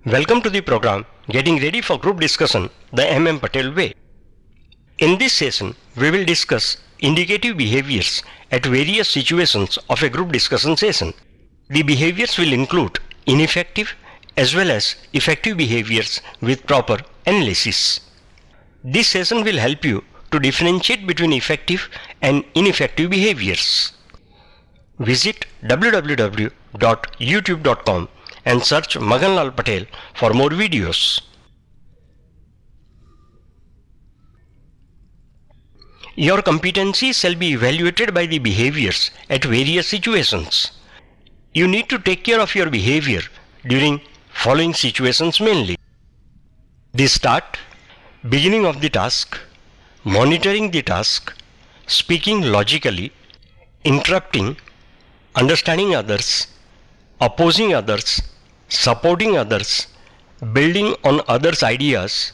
Welcome to the program Getting Ready for Group Discussion the M.M. Patel Way. In this session, we will discuss indicative behaviors at various situations of a group discussion session. The behaviors will include ineffective as well as effective behaviors with proper analysis. This session will help you to differentiate between effective and ineffective behaviors. Visit www.youtube.com and search Magan Lal Patel for more videos. Your competencies shall be evaluated by the behaviors at various situations. You need to take care of your behavior during following situations mainly. The start, beginning of the task, monitoring the task, speaking logically, interrupting, understanding others, opposing others, supporting others, building on others' ideas,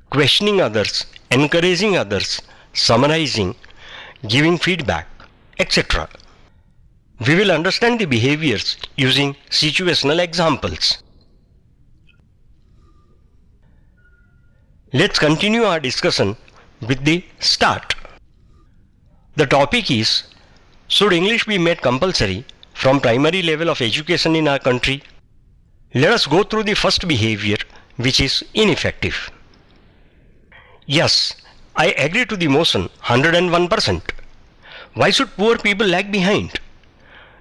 questioning others, encouraging others, summarizing, giving feedback, etc. We will understand the behaviors using situational examples. Let's continue our discussion with the start. The topic is, should English be made compulsory from primary level of education in our country? Let us go through the first behavior, which is ineffective. Yes, I agree to the motion 101%. Why should poor people lag behind?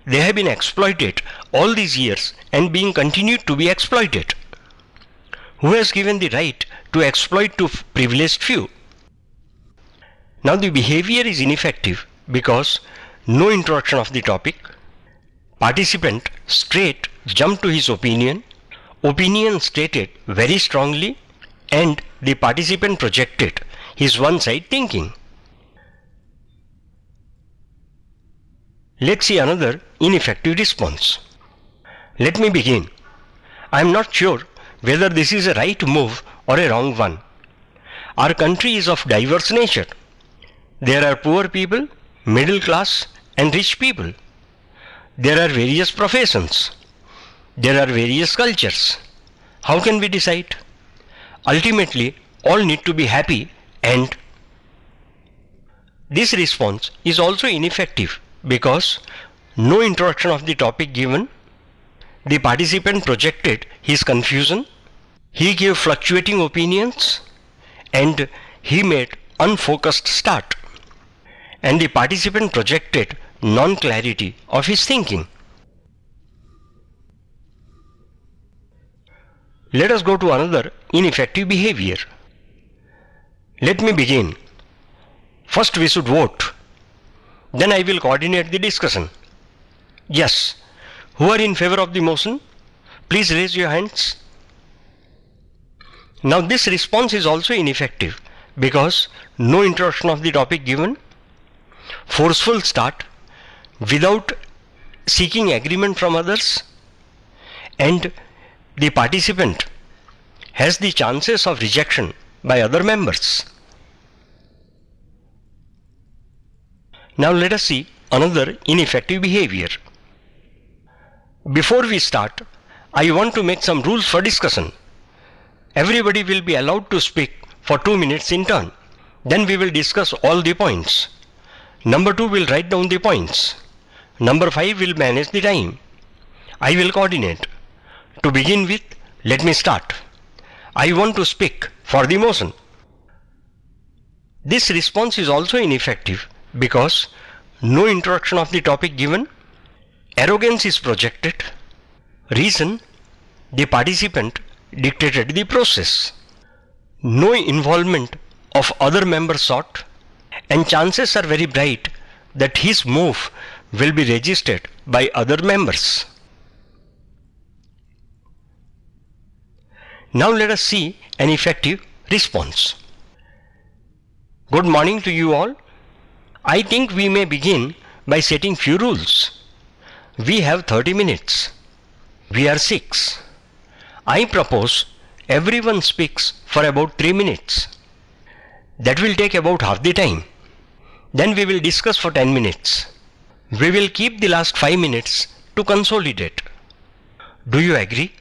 They have been exploited all these years and being continued to be exploited. Who has given the right to exploit to privileged few? Now the behavior is ineffective because no introduction of the topic, participant straight jumped to his opinion stated very strongly, and the participant projected his one-side thinking. Let's see another ineffective response. Let me begin. I am not sure whether this is a right move or a wrong one. Our country is of diverse nature. There are poor people, middle class, and rich people. There are various professions. There are various cultures. How can we decide? Ultimately, all need to be happy, and this response is also ineffective because no introduction of the topic given, the participant projected his confusion, he gave fluctuating opinions, and he made unfocused start, and the participant projected non-clarity of his thinking. Let us go to another ineffective behavior. Let me begin. First we should vote. Then I will coordinate the discussion. Yes. Who are in favor of the motion? Please raise your hands. Now this response is also ineffective because no introduction of the topic given, forceful start without seeking agreement from others, and the participant has the chances of rejection by other members. Now let us see another ineffective behavior. Before we start, I want to make some rules for discussion. Everybody will be allowed to speak for 2 minutes in turn. Then we will discuss all the points. Number 2 will write down the points. Number 5 will manage the time. I will coordinate. To begin with, let me start. I want to speak for the motion. This response is also ineffective because no introduction of the topic given, arrogance is projected, reason, the participant dictated the process, no involvement of other members sought, and chances are very bright that his move will be registered by other members. Now let us see an effective response. Good morning to you all. I think we may begin by setting few rules. We have 30 minutes. We are 6. I propose everyone speaks for about 3 minutes. That will take about half the time. Then we will discuss for 10 minutes. We will keep the last 5 minutes to consolidate. Do you agree?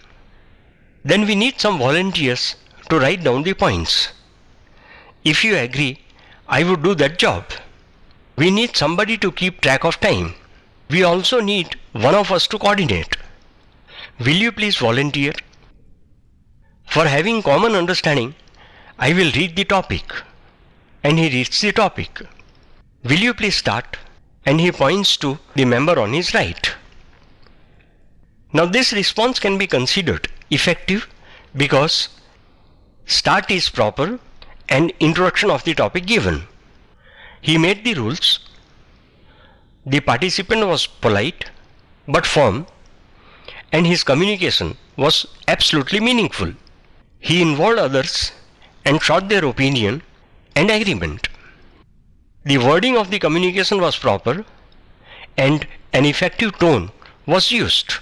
Then we need some volunteers to write down the points. If you agree, I would do that job. We need somebody to keep track of time. We also need one of us to coordinate. Will you please volunteer? For having common understanding, I will read the topic, and he reads the topic. Will you please start? And he points to the member on his right. Now this response can be considered effective because start is proper and introduction of the topic given. He made the rules. The participant was polite but firm, and his communication was absolutely meaningful. He involved others and sought their opinion and agreement. The wording of the communication was proper and an effective tone was used.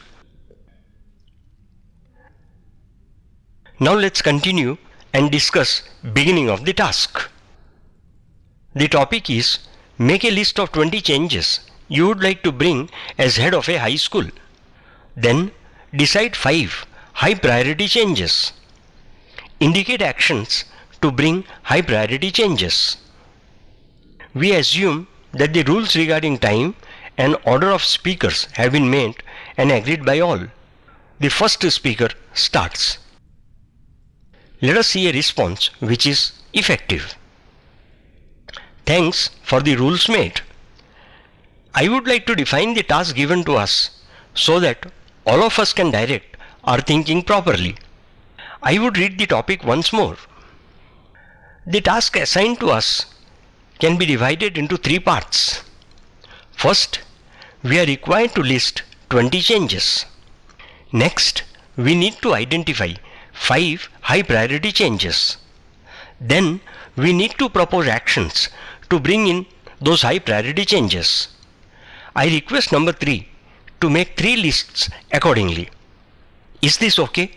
Now let's continue and discuss beginning of the task. The topic is make a list of 20 changes you would like to bring as head of a high school. Then decide 5 high priority changes. Indicate actions to bring high priority changes. We assume that the rules regarding time and order of speakers have been made and agreed by all. The first speaker starts. Let us see a response which is effective. Thanks for the rules made. I would like to define the task given to us so that all of us can direct our thinking properly. I would read the topic once more. The task assigned to us can be divided into 3 parts. First, we are required to list 20 changes. Next, we need to identify 5 high priority changes. Then, we need to propose actions to bring in those high priority changes. I request number 3 to make 3 lists accordingly. Is this okay?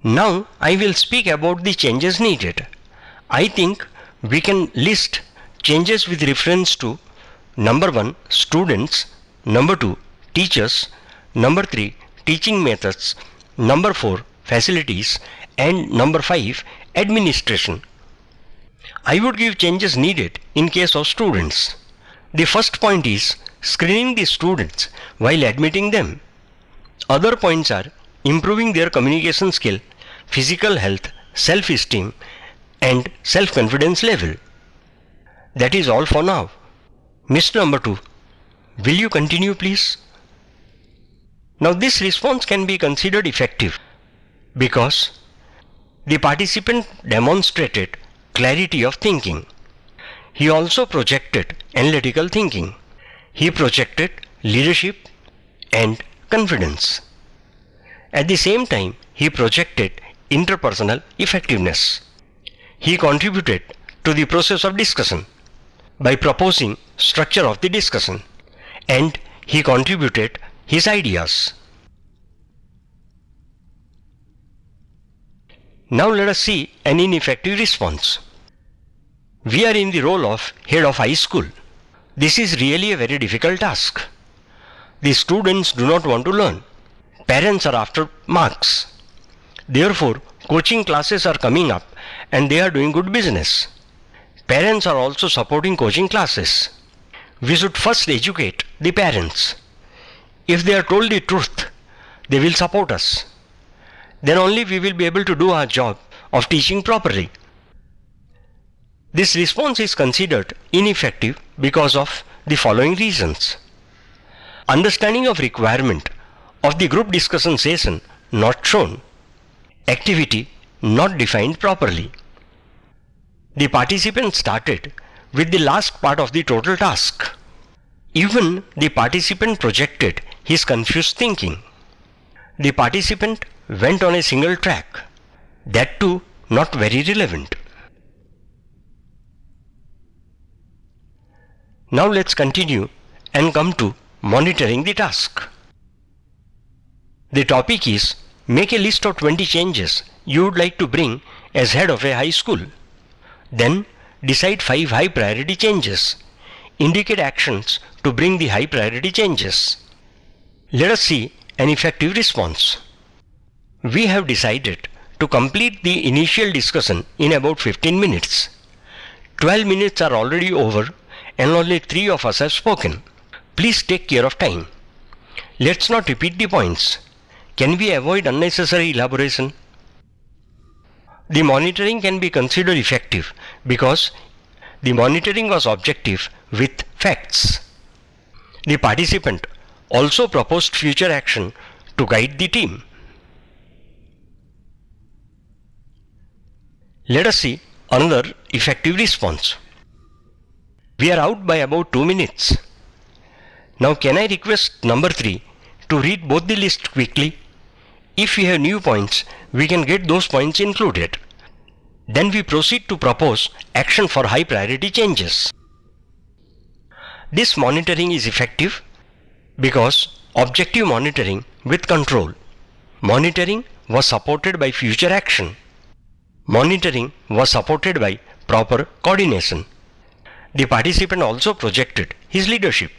Now I will speak about the changes needed. I think we can list changes with reference to number 1 students, number 2 teachers, number 3 teaching methods, number 4 facilities, and number 5 administration. I would give changes needed in case of students. The first point is screening the students while admitting them. Other points are improving their communication skill, physical health, self-esteem, and self-confidence level. That is all for now. Mr. Number 2, will you continue please? Now this response can be considered effective because the participant demonstrated clarity of thinking. He also projected analytical thinking. He projected leadership and confidence. At the same time, he projected interpersonal effectiveness. He contributed to the process of discussion by proposing structure of the discussion, and he contributed his ideas. Now let us see an ineffective response. We are in the role of head of high school. This is really a very difficult task. The students do not want to learn. Parents are after marks. Therefore, coaching classes are coming up and they are doing good business. Parents are also supporting coaching classes. We should first educate the parents. If they are told the truth, they will support us. Then only we will be able to do our job of teaching properly. This response is considered ineffective because of the following reasons. Understanding of requirement of the group discussion session not shown. Activity not defined properly. The participant started with the last part of the total task. Even the participant projected his confused thinking. The participant went on a single track, that too not very relevant. Now let's continue and come to monitoring the task. The topic is make a list of 20 changes you would like to bring as head of a high school. Then decide 5 high priority changes. Indicate actions to bring the high priority changes. Let us see an effective response. We have decided to complete the initial discussion in about 15 minutes. 12 minutes are already over and only 3 of us have spoken. Please take care of time. Let's not repeat the points. Can we avoid unnecessary elaboration? The monitoring can be considered effective because the monitoring was objective with facts. The participant also proposed future action to guide the team. Let us see another effective response. We are out by about 2 minutes. Now can I request number 3 to read both the list quickly? If we have new points, we can get those points included. Then we proceed to propose action for high priority changes. This monitoring is effective because objective monitoring with control. Monitoring was supported by future action. Monitoring was supported by proper coordination. The participant also projected his leadership.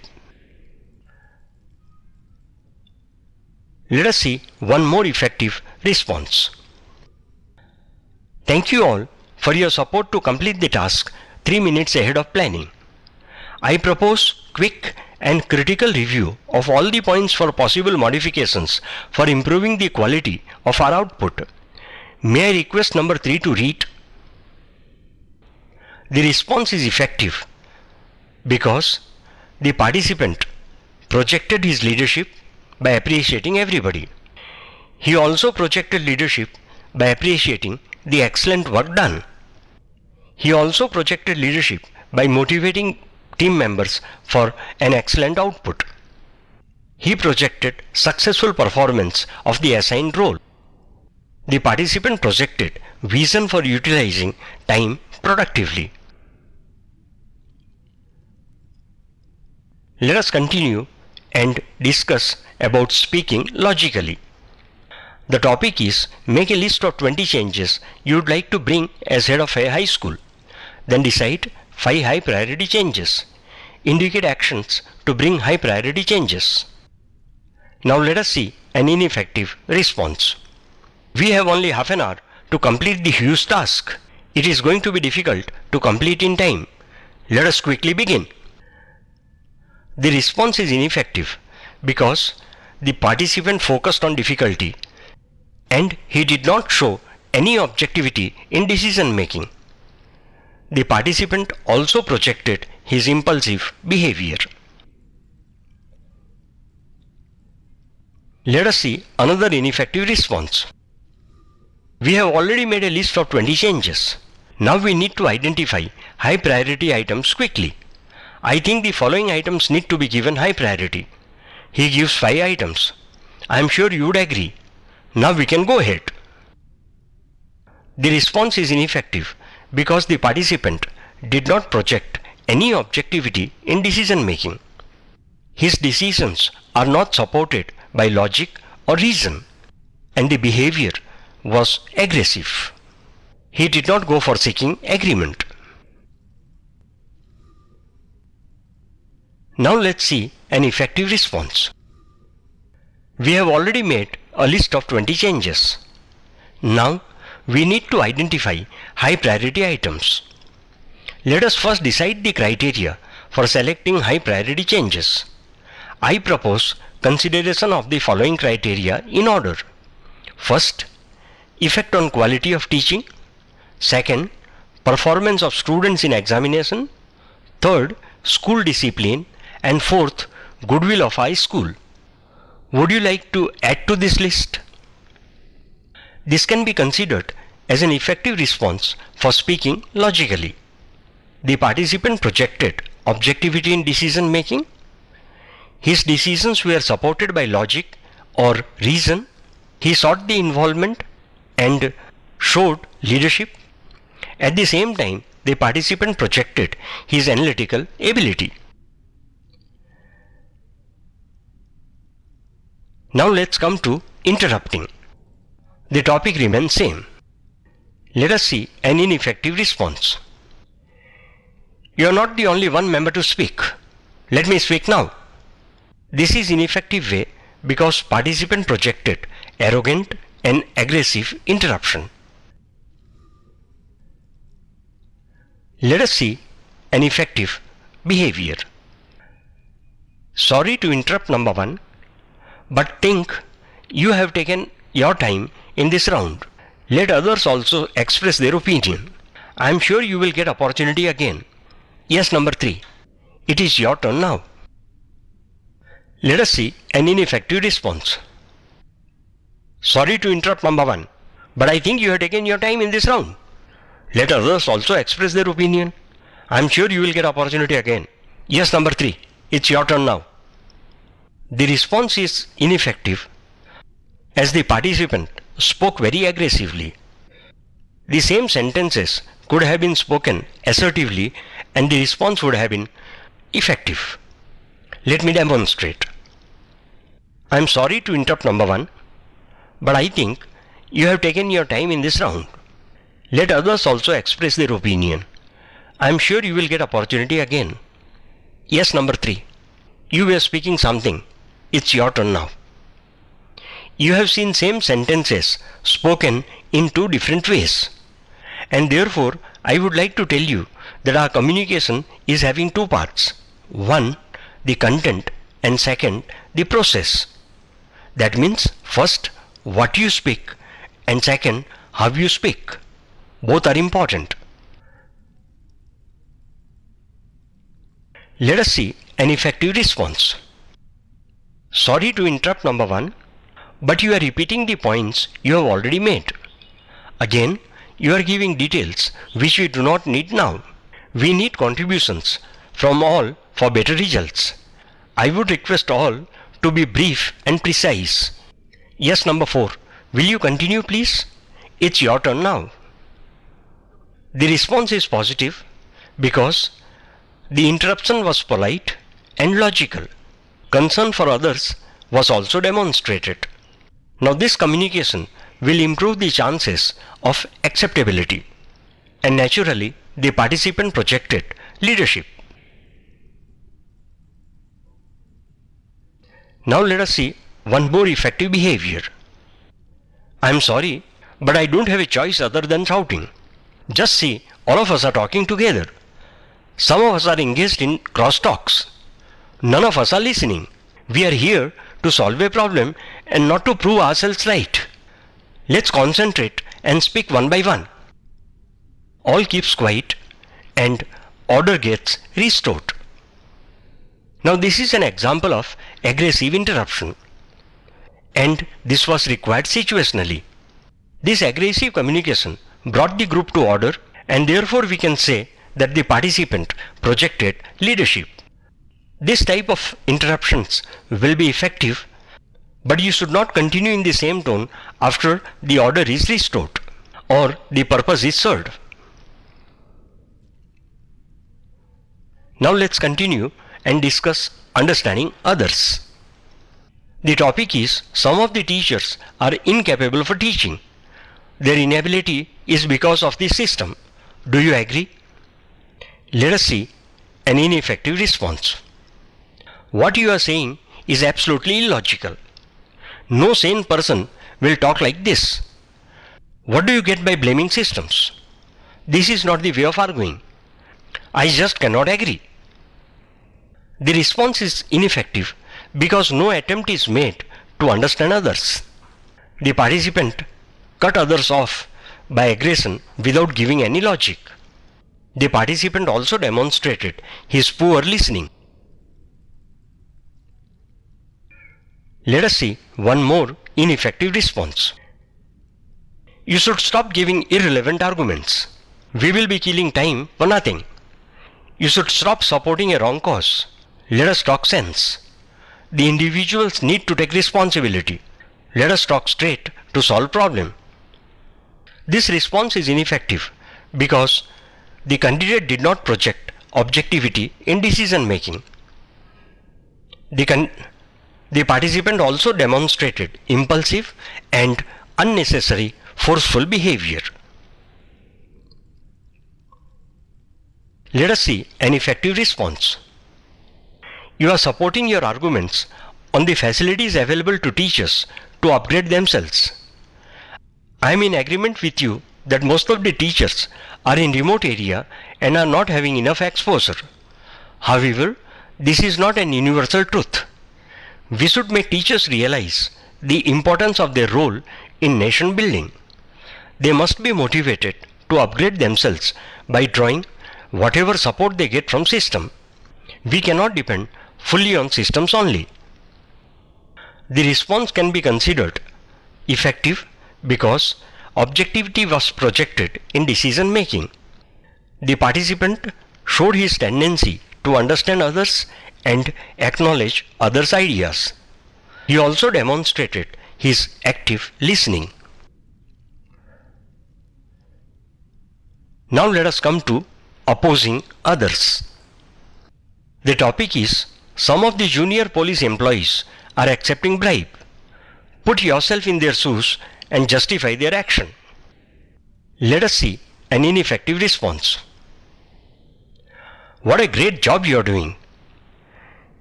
Let us see one more effective response. Thank you all for your support to complete the task 3 minutes ahead of planning. I propose quick and critical review of all the points for possible modifications for improving the quality of our output. May I request number 3 to read? The response is effective because the participant projected his leadership by appreciating everybody. He also projected leadership by appreciating the excellent work done. He also projected leadership by motivating team members for an excellent output. He projected successful performance of the assigned role. The participant projected vision for utilizing time productively. Let us continue and discuss about speaking logically. The topic is make a list of 20 changes you would like to bring as head of a high school. Then decide 5 high priority changes. Indicate actions to bring high priority changes. Now let us see an ineffective response. We have only half an hour to complete the huge task. It is going to be difficult to complete in time. Let us quickly begin. The response is ineffective because the participant focused on difficulty and he did not show any objectivity in decision making. The participant also projected his impulsive behavior. Let us see another ineffective response. We have already made a list of 20 changes. Now we need to identify high priority items quickly. I think the following items need to be given high priority. He gives 5 items. I am sure you would agree. Now we can go ahead. The response is ineffective because the participant did not project any objectivity in decision making. His decisions are not supported by logic or reason, and the behavior was aggressive. He did not go for seeking agreement. Now let's see an effective response. We have already made a list of 20 changes. Now we need to identify high priority items. Let us first decide the criteria for selecting high priority changes. I propose consideration of the following criteria in order. First, effect on quality of teaching. Second, performance of students in examination. Third, school discipline. And fourth, goodwill of high school. Would you like to add to this list? This can be considered as an effective response for speaking logically. The participant projected objectivity in decision making. His decisions were supported by logic or reason. He sought the involvement and showed leadership. At the same time, the participant projected his analytical ability. Now let's come to interrupting. The topic remains same. Let us see an ineffective response. You are not the only one member to speak. Let me speak now. This is ineffective way because participant projected arrogant and aggressive interruption. Let us see an effective behavior. Sorry to interrupt number 1, but think you have taken your time in this round. Let others also express their opinion. I am sure you will get opportunity again. Yes, number 3. It is your turn now. Let us see an ineffective response. Sorry to interrupt number 1, but I think you have taken your time in this round. Let others also express their opinion. I am sure you will get opportunity again. Yes, number 3. It's your turn now. The response is ineffective as the participant spoke very aggressively. The same sentences could have been spoken assertively and the response would have been effective. Let me demonstrate. I am sorry to interrupt number 1, but I think you have taken your time in this round. Let others also express their opinion. I am sure you will get opportunity again. Yes, number 3. You were speaking something. It's your turn now. You have seen same sentences spoken in 2 different ways. And therefore, I would like to tell you that our communication is having 2 parts. 1, the content, and 2, the process. That means first, what you speak, and 2, how you speak. Both are important. Let us see an effective response. Sorry to interrupt number 1, but you are repeating the points you have already made. Again, you are giving details which we do not need now. We need contributions from all for better results. I would request all to be brief and precise. Yes, number 4. Will you continue, please? It's your turn now. The response is positive because the interruption was polite and logical. Concern for others was also demonstrated. Now this communication will improve the chances of acceptability, and naturally the participant projected leadership. Now let us see one more effective behavior. I am sorry, but I don't have a choice other than shouting. Just see, all of us are talking together. Some of us are engaged in crosstalks. None of us are listening. We are here to solve a problem and not to prove ourselves right. Let's concentrate and speak one by one. All keeps quiet and order gets restored. Now this is an example of aggressive interruption, and this was required situationally. This aggressive communication brought the group to order, and therefore we can say that the participant projected leadership. This type of interruptions will be effective, but you should not continue in the same tone after the order is restored or the purpose is served. Now let's continue and discuss understanding others. The topic is some of the teachers are incapable for teaching. Their inability is because of the system. Do you agree? Let us see an ineffective response. What you are saying is absolutely illogical. No sane person will talk like this. What do you get by blaming systems? This is not the way of arguing. I just cannot agree. The response is ineffective because no attempt is made to understand others. The participant cut others off by aggression without giving any logic. The participant also demonstrated his poor listening. Let us see one more ineffective response. You should stop giving irrelevant arguments. We will be killing time for nothing. You should stop supporting a wrong cause. Let us talk sense. The individuals need to take responsibility. Let us talk straight to solve problem. This response is ineffective because the candidate did not project objectivity in decision making. The participant also demonstrated impulsive and unnecessary forceful behavior. Let us see an effective response. You are supporting your arguments on the facilities available to teachers to upgrade themselves. I am in agreement with you that most of the teachers are in remote area and are not having enough exposure. However, this is not an universal truth. We should make teachers realize the importance of their role in nation building. They must be motivated to upgrade themselves by drawing whatever support they get from system. We cannot depend fully on systems only. The response can be considered effective because objectivity was projected in decision making. The participant showed his tendency to understand others and acknowledge others' ideas. He also demonstrated his active listening. Now let us come to opposing others. The topic is some of the junior police employees are accepting bribe. Put yourself in their shoes and justify their action. Let us see an ineffective response. What a great job you are doing.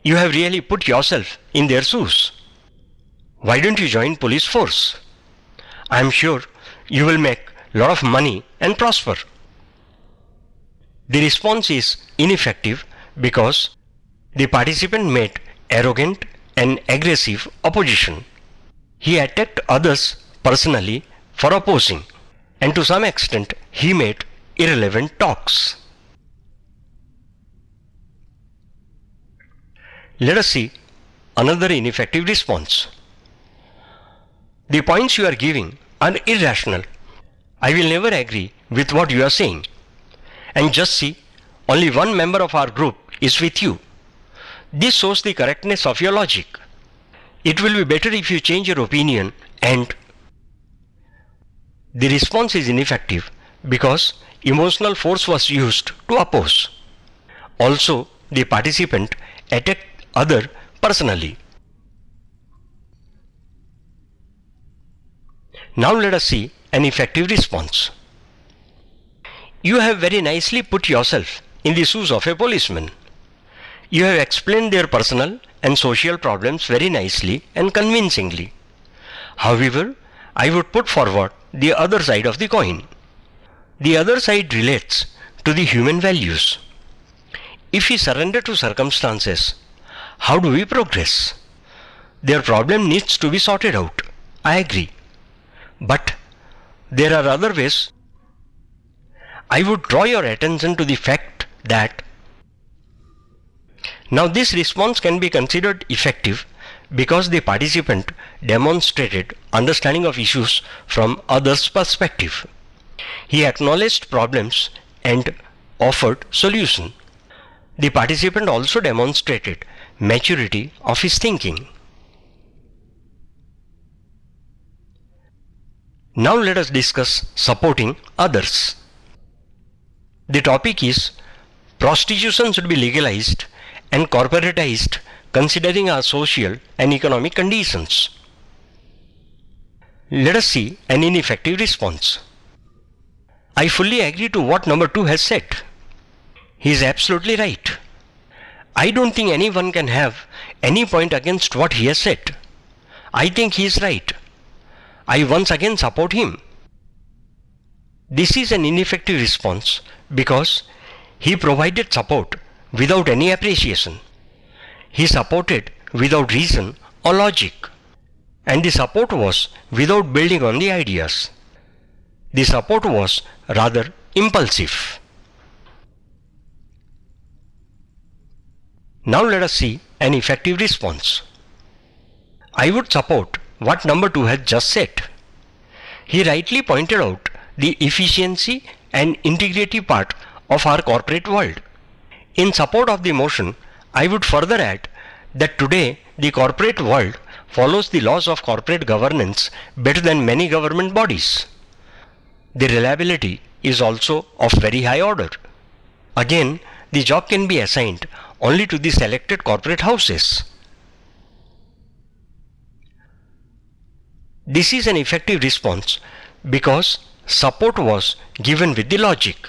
You have really put yourself in their shoes. Why don't you join police force? I am sure you will make a lot of money and prosper. The response is ineffective because the participant made arrogant and aggressive opposition. He attacked others personally for opposing, and to some extent he made irrelevant talks. Let us see another ineffective response. The points you are giving are irrational. I will never agree with what you are saying. And just see, only one member of our group is with you. This shows the correctness of your logic. It will be better if you change your opinion, and the response is ineffective because emotional force was used to oppose. Also, the participant attacked other personally. Now let us see an effective response. You have very nicely put yourself in the shoes of a policeman. You have explained their personal and social problems very nicely and convincingly. However, I would put forward the other side of the coin. The other side relates to the human values. If we surrender to circumstances, how do we progress? Their problem needs to be sorted out. I agree. But there are other ways. I would draw your attention to the fact that now this response can be considered effective because the participant demonstrated understanding of issues from others' perspective. He acknowledged problems and offered solution. The participant also demonstrated maturity of his thinking. Now let us discuss supporting others. The topic is prostitution should be legalized and corporatized considering our social and economic conditions. Let us see an ineffective response. I fully agree to what number 2 has said. He is absolutely right. I don't think anyone can have any point against what he has said. I think he is right. I once again support him. This is an ineffective response because he provided support without any appreciation. He supported without reason or logic, and the support was without building on the ideas. The support was rather impulsive. Now let us see an effective response. I would support what number 2 has just said. He rightly pointed out the efficiency and integrity part of our corporate world. In support of the motion, I would further add that today the corporate world follows the laws of corporate governance better than many government bodies. The reliability is also of very high order. Again, the job can be assigned only to the selected corporate houses. This is an effective response because support was given with the logic.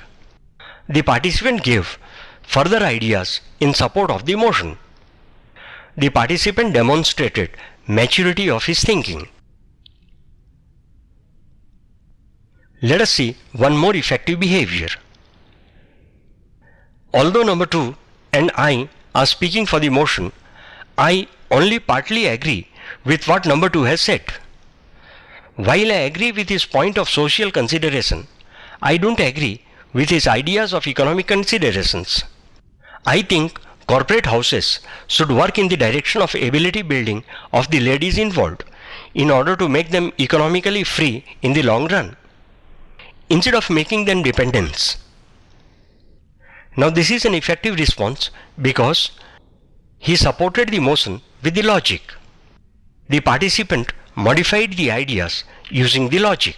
The participant gave further ideas in support of the motion. The participant demonstrated maturity of his thinking. Let us see one more effective behavior. Although number 2 and I are speaking for the motion, I only partly agree with what number 2 has said. While I agree with his point of social consideration, I don't agree with his ideas of economic considerations. I think corporate houses should work in the direction of ability building of the ladies involved in order to make them economically free in the long run, instead of making them dependents. Now this is an effective response because he supported the motion with the logic. The participant modified the ideas using the logic.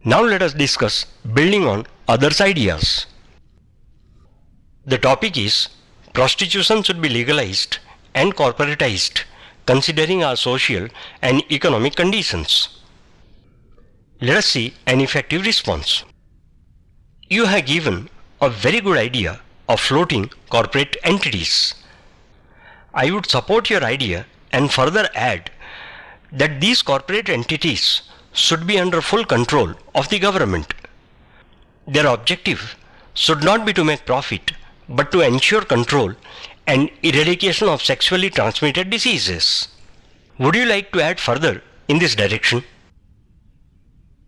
Now let us discuss building on others' ideas. The topic is prostitution should be legalized and corporatized considering our social and economic conditions. Let us see an effective response. You have given a very good idea of floating corporate entities. I would support your idea and further add that these corporate entities should be under full control of the government. Their objective should not be to make profit, but to ensure control and eradication of sexually transmitted diseases. Would you like to add further in this direction?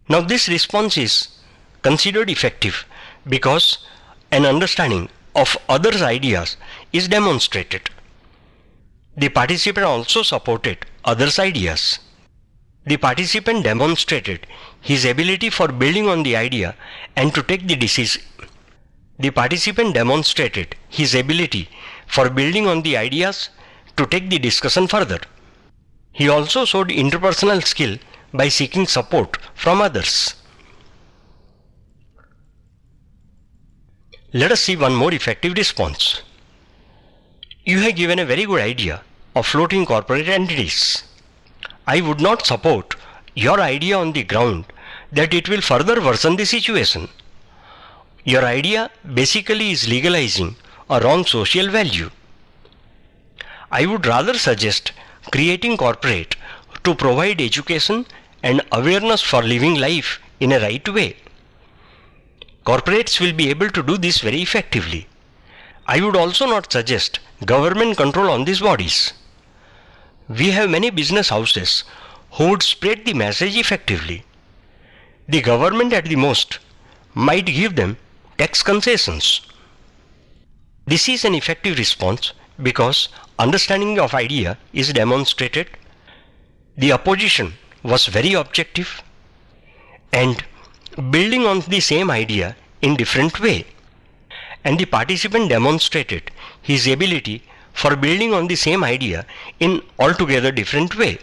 Now this response is considered effective because an understanding of others' ideas is demonstrated. The participant also supported others' ideas. The participant demonstrated his ability for building on the idea and to take the decision. The participant demonstrated his ability for building on the ideas to take the discussion further. He also showed interpersonal skill by seeking support from others. Let us see one more effective response. You have given a very good idea of floating corporate entities. I would not support your idea on the ground that it will further worsen the situation. Your idea basically is legalizing a wrong social value. I would rather suggest creating corporate to provide education and awareness for living life in a right way. Corporates will be able to do this very effectively. I would also not suggest government control on these bodies. We have many business houses who would spread the message effectively. The government at the most might give them tax concessions. This is an effective response because understanding of idea is demonstrated. The opposition was very objective and building on the same idea in different way, and the participant demonstrated his ability for building on the same idea in altogether different way.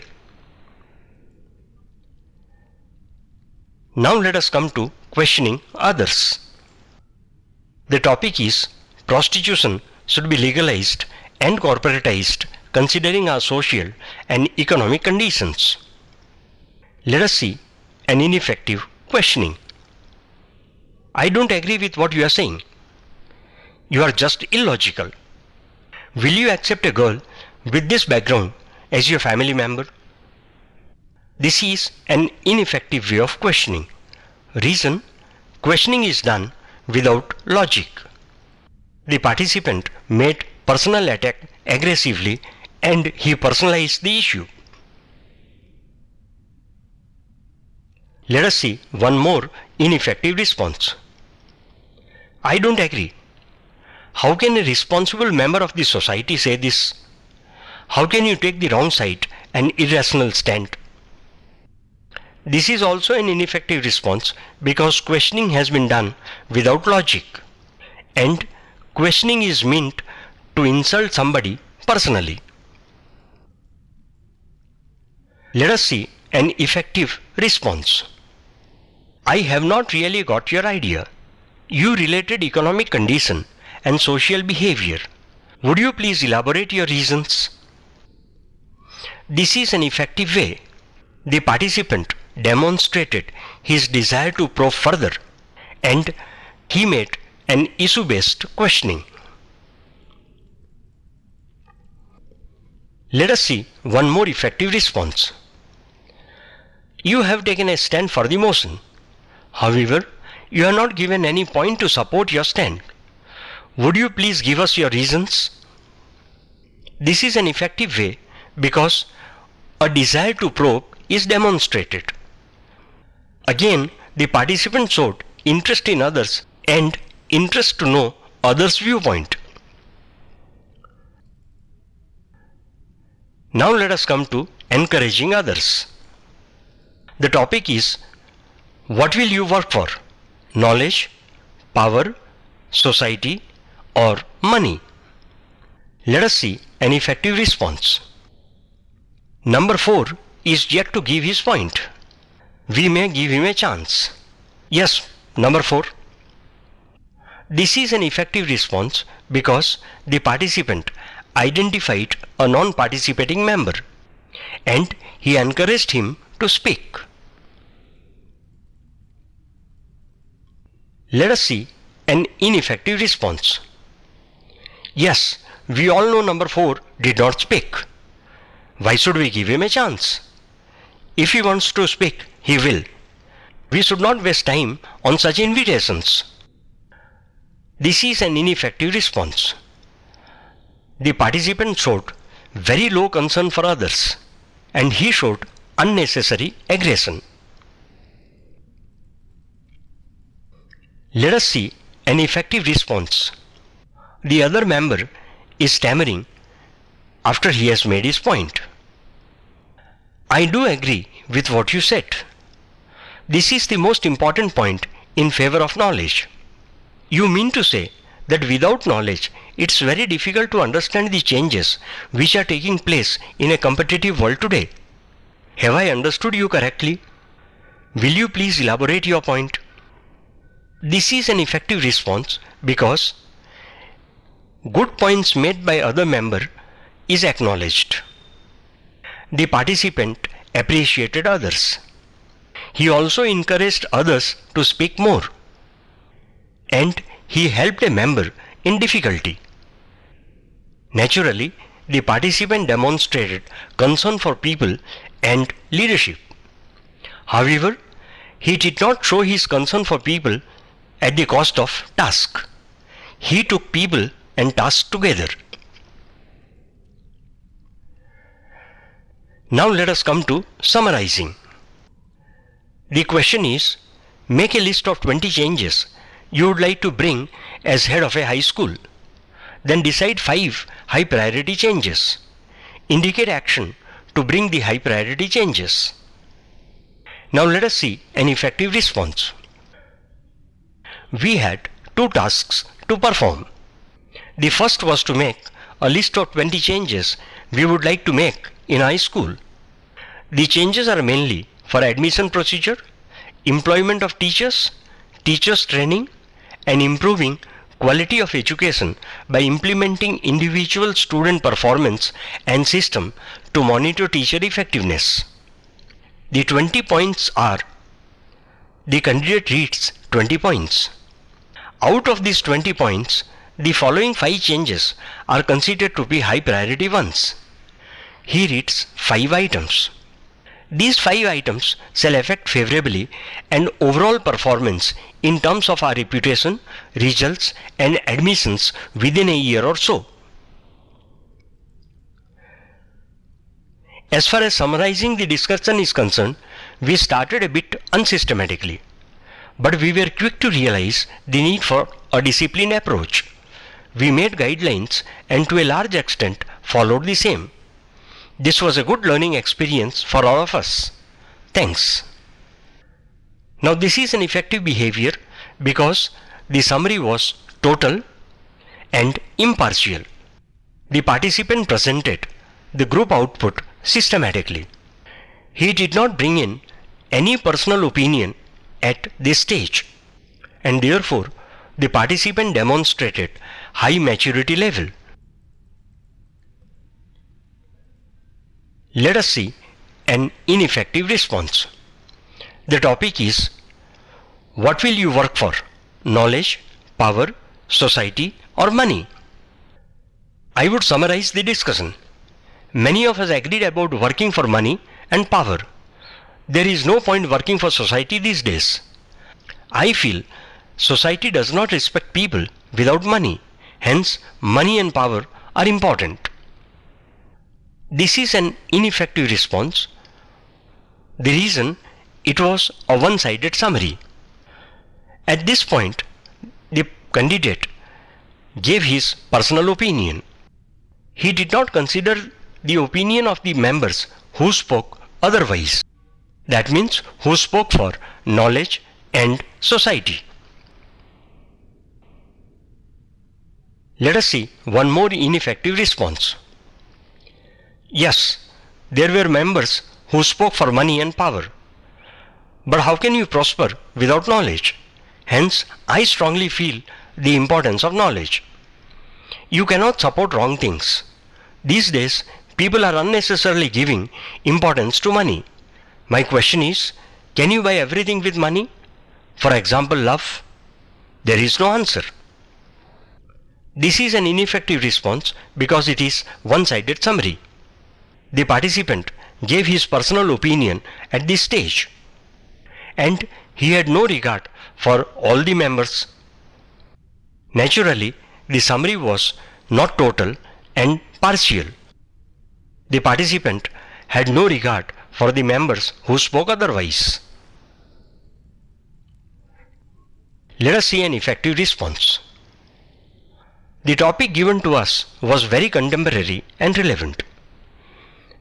Now let us come to questioning others. The topic is prostitution should be legalized and corporatized considering our social and economic conditions. Let us see an ineffective questioning. I don't agree with what you are saying. You are just illogical. Will you accept a girl with this background as your family member? This is an ineffective way of questioning. Reason: questioning is done without logic. The participant made personal attack aggressively and he personalized the issue. Let us see one more ineffective response. I don't agree. How can a responsible member of the society say this? How can you take the wrong side and irrational stand? This is also an ineffective response because questioning has been done without logic, and questioning is meant to insult somebody personally. Let us see an effective response. I have not really got your idea. You related economic condition and social behavior. Would you please elaborate your reasons? This is an effective way. The participant demonstrated his desire to probe further, and he made an issue-based questioning. Let us see one more effective response. You have taken a stand for the motion. However, you have not given any point to support your stand. Would you please give us your reasons? This is an effective way because a desire to probe is demonstrated. Again, the participant showed interest in others and interest to know others' viewpoint. Now let us come to encouraging others. The topic is, what will you work for? Knowledge, power, society, or money? Let us see an effective response. Number 4 is yet to give his point. We may give him a chance. Yes, number 4. This is an effective response because the participant identified a non-participating member and he encouraged him to speak. Let us see an ineffective response. Yes, we all know number 4 did not speak. Why should we give him a chance? If he wants to speak, he will. We should not waste time on such invitations. This is an ineffective response. The participant showed very low concern for others and he showed unnecessary aggression. Let us see an effective response. The other member is stammering after he has made his point. I do agree with what you said. This is the most important point in favor of knowledge. You mean to say that without knowledge, it's very difficult to understand the changes which are taking place in a competitive world today. Have I understood you correctly? Will you please elaborate your point? This is an effective response because good points made by other member is acknowledged. The participant appreciated others. He also encouraged others to speak more. And he helped a member in difficulty. Naturally, the participant demonstrated concern for people and leadership. However, he did not show his concern for people at the cost of task. He took people and tasks together. Now let us come to summarizing. The question is, make a list of 20 changes you would like to bring as head of a high school. Then decide 5 high priority changes. Indicate action to bring the high priority changes. Now let us see an effective response. We had 2 tasks to perform. The first was to make a list of 20 changes we would like to make in high school. The changes are mainly for admission procedure, employment of teachers, teachers training, and improving quality of education by implementing individual student performance and system to monitor teacher effectiveness. The 20 points are: the candidate reads 20 points. Out of these 20 points, the following 5 changes are considered to be high priority ones. He reads 5 items. These 5 items shall affect favorably and overall performance in terms of our reputation, results, and admissions within a year or so. As far as summarizing the discussion is concerned, we started a bit unsystematically, but we were quick to realize the need for a disciplined approach. We made guidelines and to a large extent followed the same. This was a good learning experience for all of us. Thanks. Now this is an effective behavior because the summary was total and impartial. The participant presented the group output systematically. He did not bring in any personal opinion at this stage, and therefore the participant demonstrated high maturity level. Let us see an ineffective response. The topic is, what will you work for? Knowledge, power, society, or money? I would summarize the discussion. Many of us agreed about working for money and power. There is no point working for society these days. I feel society does not respect people without money. Hence, money and power are important. This is an ineffective response. The reason, it was a one-sided summary. At this point, the candidate gave his personal opinion. He did not consider the opinion of the members who spoke otherwise. That means who spoke for knowledge and society. Let us see one more ineffective response. Yes, there were members who spoke for money and power. But how can you prosper without knowledge? Hence, I strongly feel the importance of knowledge. You cannot support wrong things. These days, people are unnecessarily giving importance to money. My question is, can you buy everything with money? For example, love? There is no answer. This is an ineffective response because it is one-sided summary. The participant gave his personal opinion at this stage, and he had no regard for all the members. Naturally, the summary was not total and partial. The participant had no regard for the members who spoke otherwise. Let us see an effective response. The topic given to us was very contemporary and relevant.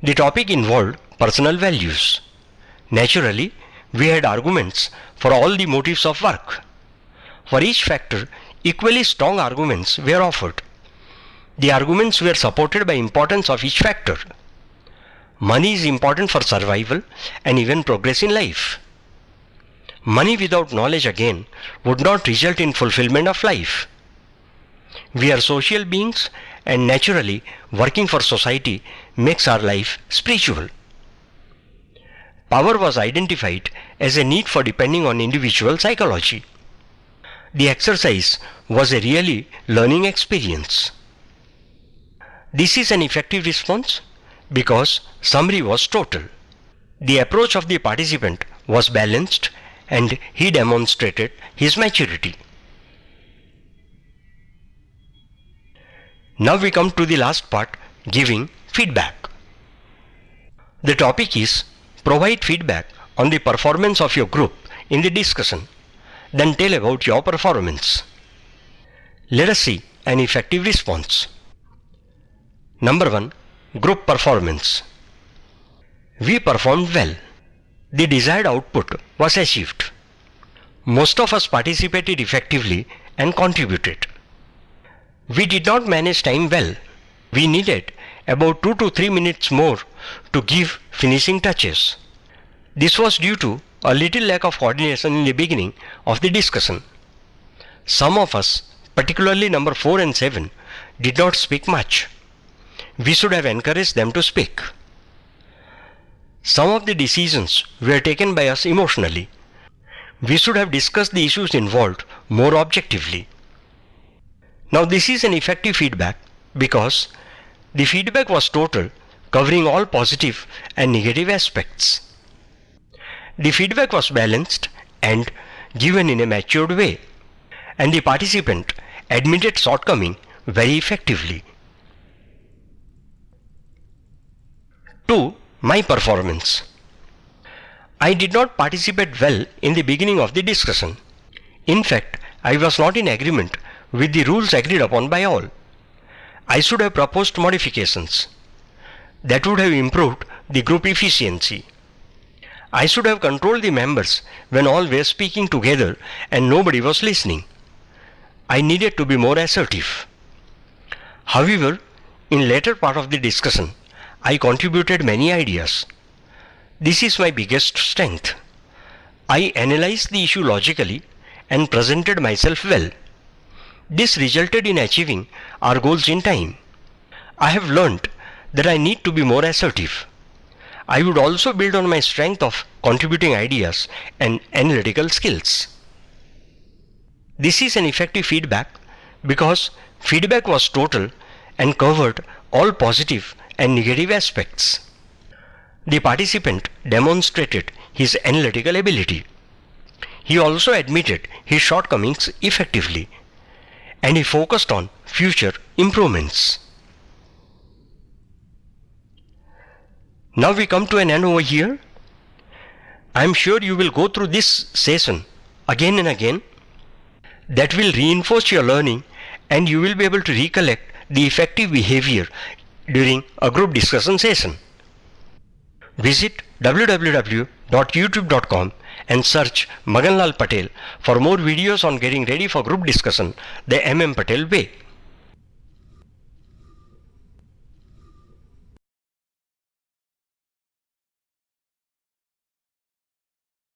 The topic involved personal values. Naturally, we had arguments for all the motives of work. For each factor, equally strong arguments were offered. The arguments were supported by importance of each factor. Money is important for survival and even progress in life. Money without knowledge again would not result in fulfillment of life. We are social beings, and naturally working for society makes our life spiritual. Power was identified as a need for depending on individual psychology. The exercise was a really learning experience. This is an effective response because summary was total. The approach of the participant was balanced and he demonstrated his maturity. Now we come to the last part, giving feedback. The topic is provide feedback on the performance of your group in the discussion, then tell about your performance. Let us see an effective response. Number 1. Group performance. We performed well. The desired output was achieved. Most of us participated effectively and contributed. We did not manage time well. We needed about 2 to 3 minutes more to give finishing touches. This was due to a little lack of coordination in the beginning of the discussion. Some of us, particularly number 4 and 7, did not speak much. We should have encouraged them to speak. Some of the decisions were taken by us emotionally. We should have discussed the issues involved more objectively. Now this is an effective feedback because the feedback was total, covering all positive and negative aspects. The feedback was balanced and given in a matured way, and the participant admitted shortcoming very effectively. 2. My performance. I did not participate well in the beginning of the discussion. In fact, I was not in agreement with the rules agreed upon by all. I should have proposed modifications. That would have improved the group efficiency. I should have controlled the members when all were speaking together and nobody was listening. I needed to be more assertive. However, in later part of the discussion, I contributed many ideas. This is my biggest strength. I analyzed the issue logically and presented myself well. This resulted in achieving our goals in time. I have learned that I need to be more assertive. I would also build on my strength of contributing ideas and analytical skills. This is an effective feedback because feedback was total and covered all positive and negative aspects. The participant demonstrated his analytical ability. He also admitted his shortcomings effectively, and he focused on future improvements. Now we come to an end over here. I am sure you will go through this session again and again. That will reinforce your learning, and you will be able to recollect the effective behavior during a group discussion session. Visit www.youtube.com and search Maganlal Patel for more videos on getting ready for group discussion the MM Patel way.